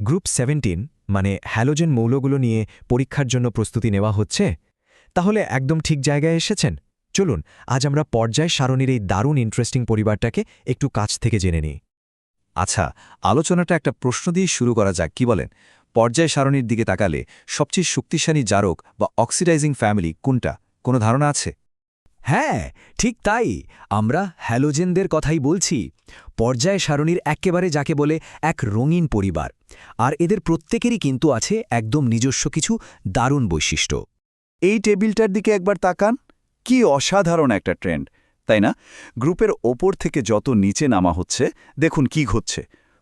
Group 17 মানে halogen মৌলগুলো নিয়ে পরীক্ষার জন্য প্রস্তুতি নেওয়া হচ্ছে? তাহলে একদম ঠিক জায়গায় এসেছেন। চলুন আজ আমরা পর্যায় সারণীর এই দারুণ ইন্টারেস্টিং পরিবারটাকে একটু কাছ থেকে জেনে নিই। আচ্ছা, আলোচনাটা একটা প্রশ্ন দিয়ে শুরু করা যাক, কি বলেন? পর্যায় সারণীর দিকে তাকালে সবচেয়ে শক্তিশালী জারক বা অক্সিডাইজিং ফ্যামিলি কোনটা? কোনো ধারণা আছে? হ্যাঁ, ঠিক তাই। আমরা হ্যালোজেনদের কথাই বলছি। পর্যায় সারণীর একেবারে যাকে বলে এক রঙিন পরিবার। আর এদের প্রত্যেকেরই কিন্তু আছে একদম নিজস্ব কিছু দারুণ বৈশিষ্ট্য। এই টেবিলটার দিকে একবার তাকান, কি অসাধারণ একটা ট্রেন্ড, তাই না? গ্রুপের ওপর থেকে যত নিচে নামা হচ্ছে, দেখুন কি ঘটছে।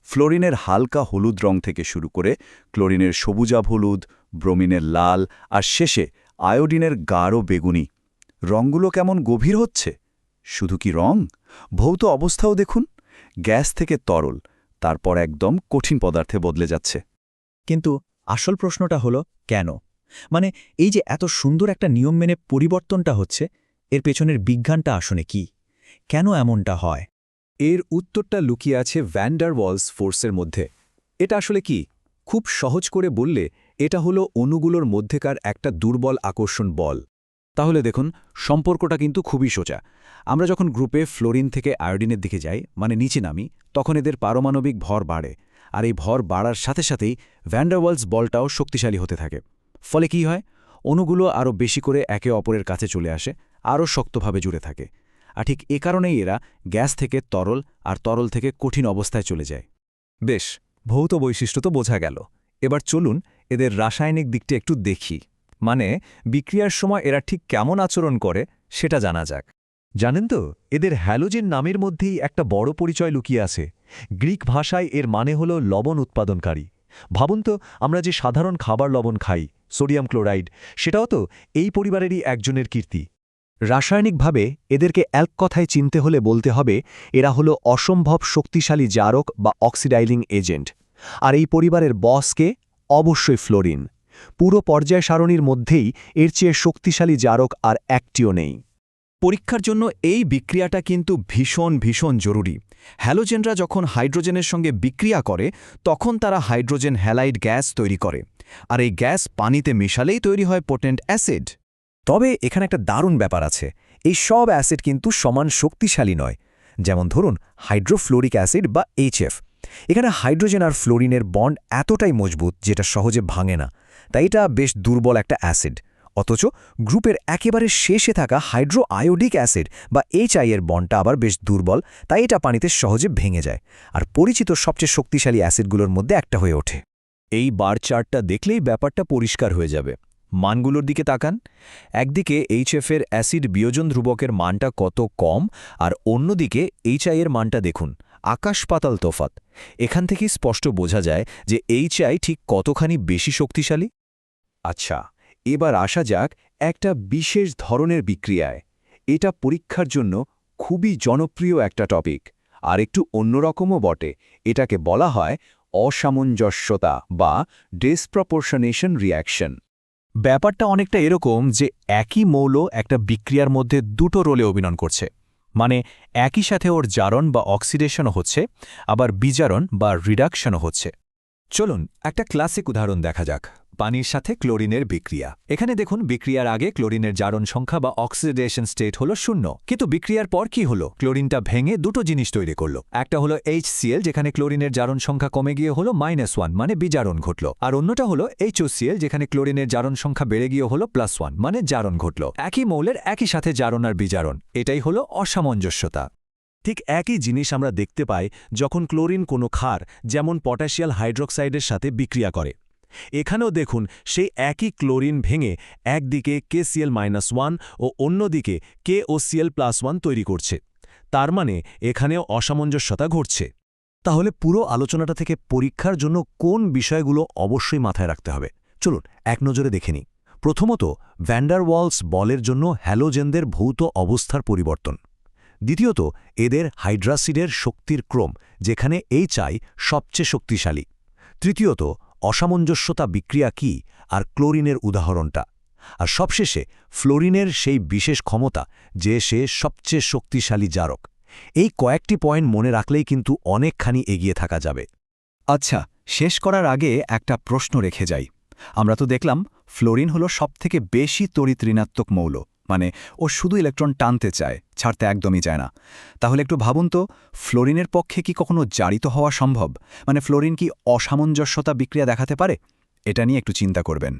ফ্লোরিনের হালকা হলুদ রং থেকে শুরু করে ক্লোরিনের সবুজাভ হলুদ, ব্রোমিনের লাল, আর শেষে আয়োডিনের গাঢ় বেগুনি। রঙগুলো কেমন গভীর হচ্ছে। শুধু কি রং, ভৌত অবস্থাও দেখুন। গ্যাস থেকে তরল, তারপর একদম কঠিন পদার্থে বদলে যাচ্ছে। কিন্তু আসল প্রশ্নটা হলো কেন? মানে এই যে এত সুন্দর একটা নিয়ম মেনে পরিবর্তনটা হচ্ছে, এর পেছনের বিজ্ঞানটা আসলে কি? কেন এমনটা হয়? এর উত্তরটা লুকিয়ে আছে ভ্যান ডার ওয়ালস ফোর্সের মধ্যে। এটা আসলে কি? খুব সহজ করে বললে এটা হলো অণুগুলোর মধ্যেকার একটা দুর্বল আকর্ষণ বল। তাহলে দেখুন, সম্পর্কটা কিন্তু খুবই সোজা। আমরা যখন গ্রুপে ফ্লোরিন থেকে আয়োডিনের দিকে যাই, মানে নিচে নামি, তখন এদের পারমাণবিক ভর বাড়ে। আর এই ভর বাড়ার সাথে সাথেই ভ্যান ডার ওয়ালস বলটাও শক্তিশালী হতে থাকে। ফলে কি হয়? অণুগুলো আরও বেশি করে একে অপরের কাছে চলে আসে, আরও শক্তভাবে জুড়ে থাকে। আর ঠিক এ কারণেই এরা গ্যাস থেকে তরল আর তরল থেকে কঠিন অবস্থায় চলে যায়। বেশ, ভৌত বৈশিষ্ট্য তো বোঝা গেল। এবার চলুন এদের রাসায়নিক দিকটা একটু দেখি। মানে বিক্রিয়ার সময় এরা ঠিক কেমন আচরণ করে সেটা জানা যাক। জানেন তো, এদের হ্যালোজেন নামের মধ্যেই একটা বড় পরিচয় লুকিয়ে আছে। গ্রিক ভাষায় এর মানে হল লবণ উৎপাদনকারী। ভাবুন তো, আমরা যে সাধারণ খাবার লবণ খাই, সোডিয়াম ক্লোরাইড, সেটাও তো এই পরিবারেরই একজনের কীর্তি। রাসায়নিকভাবে এদেরকে এক কথায় চিনতে হলে বলতে হবে এরা হলো অসম্ভব শক্তিশালী জারক বা অক্সিডাইজিং এজেন্ট। আর এই পরিবারের বসকে অবশ্যই ফ্লোরিন। পুরো পর্যায় সারণীর মধ্যেই এর চেয়ে শক্তিশালী জারক আর একটিও নেই। পরীক্ষার জন্য এই বিক্রিয়াটা কিন্তু ভীষণ ভীষণ জরুরি। হ্যালোজেনরা যখন হাইড্রোজেনের সঙ্গে বিক্রিয়া করে, তখন তারা হাইড্রোজেন হ্যালাইড গ্যাস তৈরি করে। আর এই গ্যাস পানিতে মেশালেই তৈরি হয় পোটেন্ট অ্যাসিড। তবে এখানে একটা দারুণ ব্যাপার আছে। এই সব অ্যাসিড কিন্তু সমান শক্তিশালী নয়। যেমন ধরুন হাইড্রোফ্লোরিক অ্যাসিড বা HF। এখানে হাইড্রোজেন আর ফ্লোরিনের বন্ড এতটাই মজবুত যেটা সহজে ভাঙে না, তাই এটা বেশ দুর্বল একটা অ্যাসিড। অথচ গ্রুপের একেবারে শেষে থাকা হাইড্রো আয়োডিক অ্যাসিড বা HI এর বন্ডটা আবার বেশ দুর্বল, তাই এটা পানিতে সহজে ভেঙে যায় আর পরিচিত সবচেয়ে শক্তিশালী অ্যাসিডগুলোর মধ্যে একটা হয়ে ওঠে। এই বার চার্টটা দেখলেই ব্যাপারটা পরিষ্কার হয়ে যাবে। মানগুলোর দিকে তাকান। একদিকে HF এর অ্যাসিড বিয়োজন ধ্রুবকের মানটা কত কম, আর অন্যদিকে HI এর মানটা দেখুন, আকাশ পাতাল তফাত। এখান থেকেই স্পষ্ট বোঝা যায় যে HI ঠিক কতখানি বেশি শক্তিশালী। আচ্ছা, এবার আসা যাক একটা বিশেষ ধরনের বিক্রিয়ায়। এটা পরীক্ষার জন্য খুবই জনপ্রিয় একটা টপিক, আর একটু অন্যরকমও বটে। এটাকে বলা হয় অসামঞ্জস্যতা বা ডিসপ্রপোর্শনেশন রিঅ্যাকশন। ব্যাপারটা অনেকটা এরকম যে একই মৌল একটা বিক্রিয়ার মধ্যে দুটো রোলে অভিনয় করছে। মানে একই সাথে ওর জারণ বা অক্সিডেশনও হচ্ছে, আবার বিজারণ বা রিডাকশনও হচ্ছে। চলুন একটা ক্লাসিক উদাহরণ দেখা যাক, পানির সাথে ক্লোরিনের বিক্রিয়া। এখানে দেখুন, বিক্রিয়ার আগে ক্লোরিনের জারণ সংখ্যা বা অক্সিডেশন স্টেট হলো 0, কিন্তু বিক্রিয়ার পর কি হলো? ক্লোরিনটা ভেঙে দুটো জিনিস তৈরি করলো। একটা হলো HCl, যেখানে ক্লোরিনের জারণ সংখ্যা কমে গিয়ে হলো -1, মানে বিজারণ ঘটল। আর অন্যটা হলো HOCl, যেখানে ক্লোরিনের জারণ সংখ্যা বেড়ে গিয়ে হলো +1, মানে জারণ ঘটল। একই মৌলের একই সাথে জারণ আর বিজারণ, এটাই হলো অসামঞ্জস্যতা। ঠিক একই জিনিস আমরা দেখতে পাই যখন ক্লোরিন কোনো ক্ষার যেমন পটাশিয়াল হাইড্রোক্সাইডের সাথে বিক্রিয়া করে। এখানেও দেখুন, সেই একই ক্লোরিন ভেঙে একদিকে KCl-1 ও অন্যদিকে KOCl+1 তৈরি করছে। তার মানে এখানেও অসামঞ্জস্যতা ঘটছে। তাহলে পুরো আলোচনাটা থেকে পরীক্ষার জন্য কোন বিষয়গুলো অবশ্যই মাথায় রাখতে হবে, চলুন এক নজরে দেখে নিই। প্রথমত, ভ্যান ডার ওয়ালস বলের জন্য হ্যালোজেনদের ভৌত অবস্থার পরিবর্তন। দ্বিতীয়ত, এদের হাইড্রাসিডের শক্তির ক্রম, যেখানে HI সবচেয়ে শক্তিশালী। তৃতীয়ত, অসামঞ্জস্যতা বিক্রিয়া কি আর ক্লোরিনের উদাহরণটা। আর সবশেষে ফ্লোরিনের সেই বিশেষ ক্ষমতা যে সে সবচেয়ে শক্তিশালী জারক। এই কয়েকটি পয়েন্ট মনে রাখলেই কিন্তু অনেকখানি এগিয়ে থাকা যাবে। আচ্ছা, শেষ করার আগে একটা প্রশ্ন রেখে যাই। আমরা তো দেখলাম ফ্লোরিন হলো সবথেকে বেশি তড়িৎ ঋণাত্মক মৌল, মানে ও শুধু ইলেকট্রন টানতে চায়, ছাড়তে একদমই চায় না। তাহলে একটু ভাবুন তো, ফ্লোরিনের পক্ষে কি কখনো জারিত হওয়া সম্ভব? মানে ফ্লোরিন কি অসামঞ্জস্যতা বিক্রিয়া দেখাতে পারে? এটা নিয়ে একটু চিন্তা করবেন।